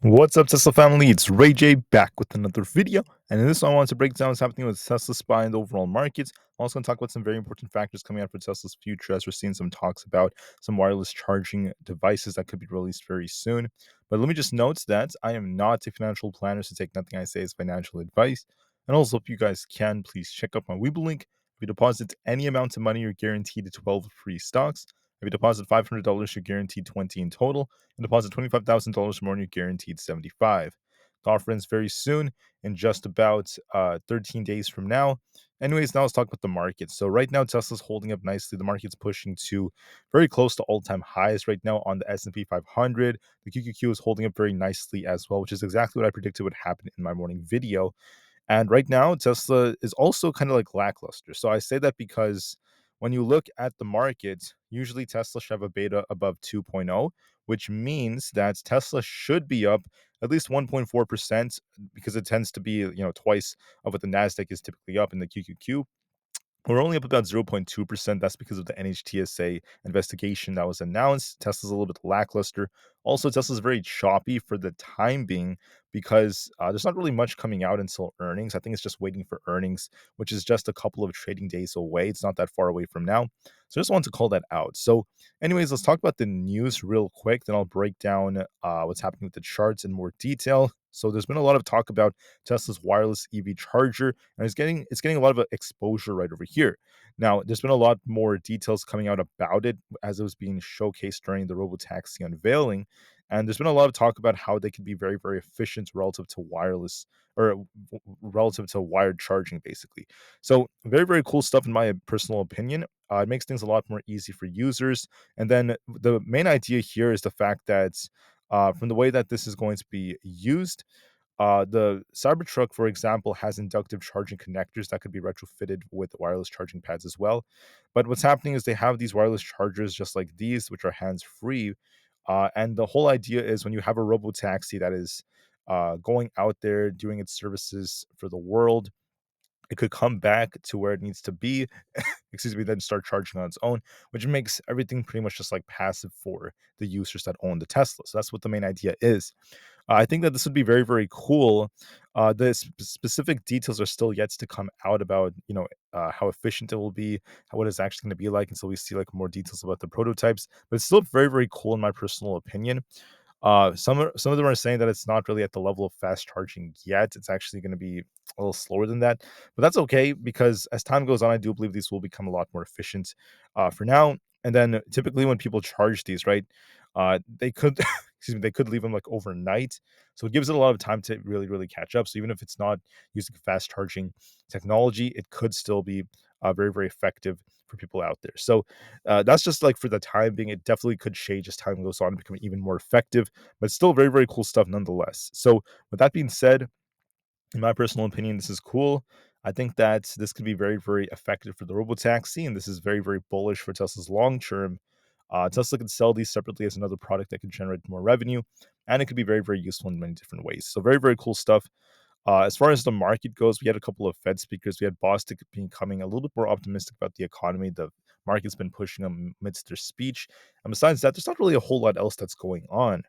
What's up, Tesla family? It's Ray J back with another video. And in this one, I want to break down what's happening with Tesla's SPY and the overall markets. I'm also going to talk about some very important factors coming out for Tesla's future, as we're seeing some talks about some wireless charging devices that could be released very soon. But let me just note that I am not a financial planner, so take nothing I say as financial advice. And also, if you guys can, please check out my Weeble link. If you deposit any amount of money, you're guaranteed 12 free stocks. If you deposit $500, you're guaranteed 20 in total, and deposit $25,000 more and you're guaranteed 75. The offer ends very soon, in just about 13 days from now. Anyways, now let's talk about the market. So right now, Tesla's holding up nicely. The market's pushing to very close to all-time highs right now on the S&P 500. The QQQ is holding up very nicely as well, which is exactly what I predicted would happen in my morning video. And right now, Tesla is also kind of like lackluster. So I say that because when you look at the market, usually Tesla should have a beta above 2.0, which means that Tesla should be up at least 1.4% because it tends to be, twice of what the Nasdaq is typically up in the QQQ. We're only up about 0.2%. That's because of the NHTSA investigation that was announced. Tesla's a little bit lackluster. Also, Tesla's very choppy for the time being because there's not really much coming out until earnings. I think it's just waiting for earnings, which is just a couple of trading days away. It's not that far away from now. So I just wanted to call that out. So, anyways, let's talk about the news real quick. Then I'll break down what's happening with the charts in more detail. So there's been a lot of talk about Tesla's wireless EV charger, and it's getting a lot of exposure right over here. Now, there's been a lot more details coming out about it as it was being showcased during the robotaxi unveiling, and there's been a lot of talk about how they can be very, very efficient relative to wireless or relative to wired charging, basically. So, very, very cool stuff in my personal opinion. It makes things a lot more easy for users, and then the main idea here is the fact that from the way that this is going to be used, the Cybertruck, for example, has inductive charging connectors that could be retrofitted with wireless charging pads as well. But what's happening is they have these wireless chargers just like these, which are hands free. And the whole idea is when you have a robo taxi that is going out there doing its services for the world, it could come back to where it needs to be, excuse me, then start charging on its own, which makes everything pretty much just like passive for the users that own the Tesla. So that's what the main idea is. I think that this would be very, very cool. The specific details are still yet to come out about, how efficient it will be, what it's actually going to be like until we see like more details about the prototypes. But it's still very, very cool in my personal opinion. Some of them are saying that it's not really at the level of fast charging yet. It's actually going to be a little slower than that, but that's okay because as time goes on, I do believe these will become a lot more efficient. For now, and then typically when people charge these, right, they could, excuse me, they could leave them like overnight, so it gives it a lot of time to really, really catch up. So even if it's not using fast charging technology, it could still be very, very effective for people out there. So that's just like for the time being. It definitely could change as time goes on and become even more effective, but still very, very cool stuff nonetheless. So with that being said, in my personal opinion, this is cool. I think that this could be very, very effective for the robotaxi, and this is very, very bullish for Tesla's long term. Tesla could sell these separately as another product that could generate more revenue, and it could be very, very useful in many different ways. So very, very cool stuff. As far as the market goes, we had a couple of Fed speakers. We had Bostic becoming a little bit more optimistic about the economy. The market's been pushing them amidst their speech. And besides that, there's not really a whole lot else that's going on.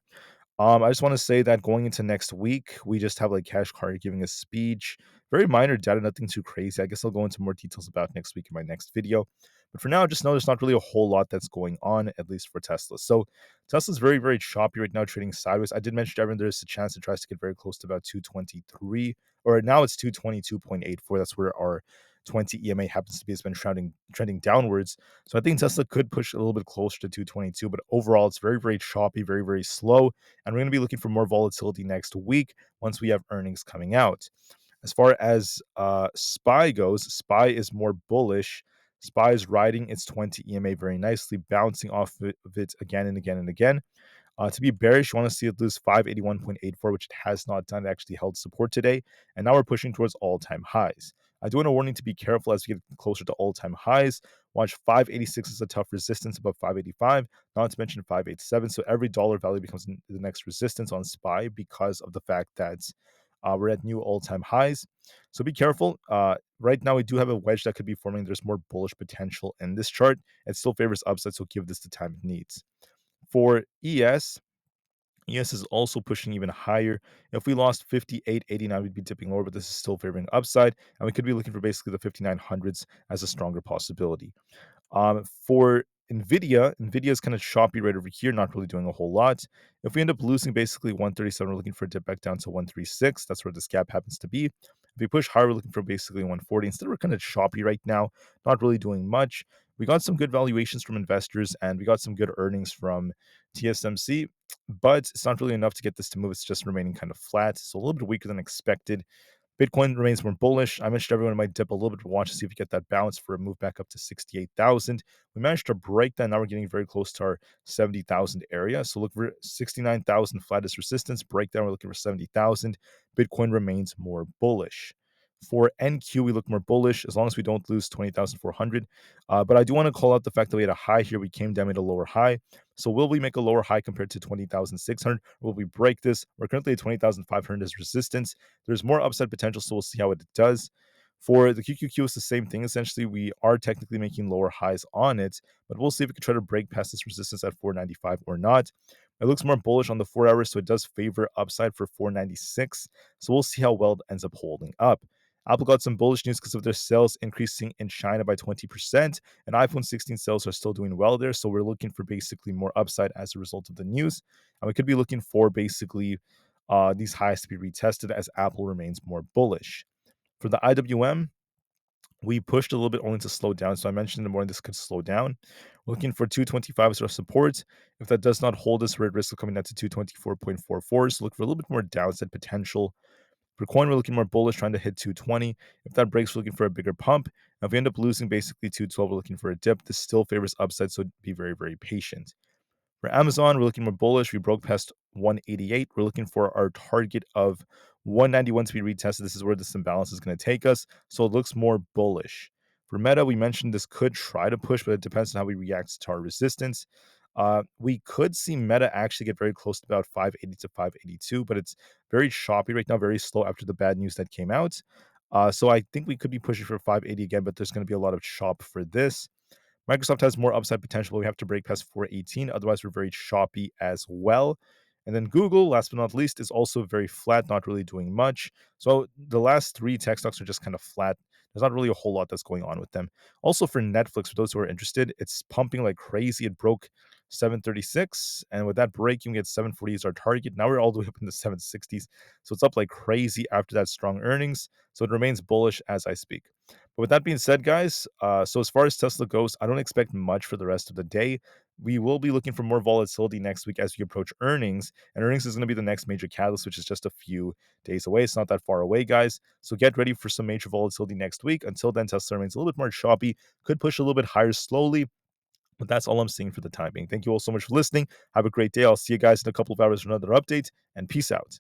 I just want to say that going into next week, we just have like Cash Card giving a speech. Very minor data, nothing too crazy. I guess I'll go into more details about next week in my next video. But for now, just know there's not really a whole lot that's going on, at least for Tesla. So Tesla's very, very choppy right now, trading sideways. I did mention to everyone there's a chance it tries to get very close to about 223, or now it's 222.84. That's where our 20 EMA happens to be. It's been trending downwards. So I think Tesla could push a little bit closer to 222, but overall, it's very, very choppy, very, very slow. And we're going to be looking for more volatility next week once we have earnings coming out. As far as SPY goes, SPY is more bullish. SPY is riding its 20 EMA very nicely, bouncing off of it again and again and again. To be bearish, you want to see it lose 581.84, which it has not done. It actually held support today, and now we're pushing towards all-time highs. I do want a warning to be careful as we get closer to all-time highs. Watch 586 is a tough resistance above 585, not to mention 587. So every dollar value becomes the next resistance on SPY because of the fact that we're at new all-time highs. So be careful. Right now, we do have a wedge that could be forming. There's more bullish potential in this chart. It still favors upside, so give this the time it needs. For ES, ES is also pushing even higher. If we lost 58.89, we'd be dipping lower, but this is still favoring upside, and we could be looking for basically the 5900s as a stronger possibility. For Nvidia is kind of choppy right over here, not really doing a whole lot. If we end up losing basically 137, we're looking for a dip back down to 136. That's where this gap happens to be. If we push higher, we're looking for basically 140. Instead, we're kind of choppy right now, not really doing much. We got some good valuations from investors and we got some good earnings from TSMC, but it's not really enough to get this to move. It's just remaining kind of flat. So a little bit weaker than expected. Bitcoin remains more bullish. I mentioned everyone might dip a little bit to watch to see if we get that bounce for a move back up to 68,000. We managed to break that. Now we're getting very close to our 70,000 area. So look for 69,000 flat as resistance. Breakdown, we're looking for 70,000. Bitcoin remains more bullish. For NQ, we look more bullish as long as we don't lose 20,400. But I do want to call out the fact that we had a high here. We came down at a lower high. So will we make a lower high compared to 20,600? Will we break this? We're currently at 20,500 as resistance. There's more upside potential, so we'll see how it does. For the QQQ, it's the same thing. Essentially, we are technically making lower highs on it, but we'll see if we can try to break past this resistance at 495 or not. It looks more bullish on the 4 hours, so it does favor upside for 496. So we'll see how well it ends up holding up. Apple got some bullish news because of their sales increasing in China by 20%, and iPhone 16 sales are still doing well there. So we're looking for basically more upside as a result of the news. And we could be looking for basically these highs to be retested as Apple remains more bullish. For the IWM, we pushed a little bit only to slow down. So I mentioned in the morning this could slow down. We're looking for 225 as our support. If that does not hold us, we're at risk of coming down to 224.44. So look for a little bit more downside potential. For coin, we're looking more bullish, trying to hit 220. If that breaks, we're looking for a bigger pump. Now, if we end up losing basically 212, we're looking for a dip. This still favors upside, so be very, very patient. For Amazon, we're looking more bullish. We broke past 188. We're looking for our target of 191 to be retested. This is where this imbalance is going to take us. So it looks more bullish. For Meta, we mentioned this could try to push, but it depends on how we react to our resistance. We could see Meta actually get very close to about 580 to 582, but it's very choppy right now, very slow after the bad news that came out. So I think we could be pushing for 580 again, but there's going to be a lot of chop for this. Microsoft has more upside potential, but we have to break past 418. Otherwise, we're very choppy as well. And then Google, last but not least, is also very flat, not really doing much. So the last three tech stocks are just kind of flat. There's not really a whole lot that's going on with them. Also for Netflix, for those who are interested, it's pumping like crazy. It broke 736, and with that breaking, we had 740 as our target. Now we're all the way up in the 760s. So it's up like crazy after that strong earnings. So it remains bullish as I speak. But with that being said, guys, so as far as Tesla goes, I don't expect much for the rest of the day. We will be looking for more volatility next week as we approach earnings, and earnings is going to be the next major catalyst, which is just a few days away. It's not that far away, guys. So get ready for some major volatility next week. Until then, Tesla remains a little bit more choppy, could push a little bit higher slowly. But that's all I'm seeing for the time being. Thank you all so much for listening. Have a great day. I'll see you guys in a couple of hours for another update, and peace out.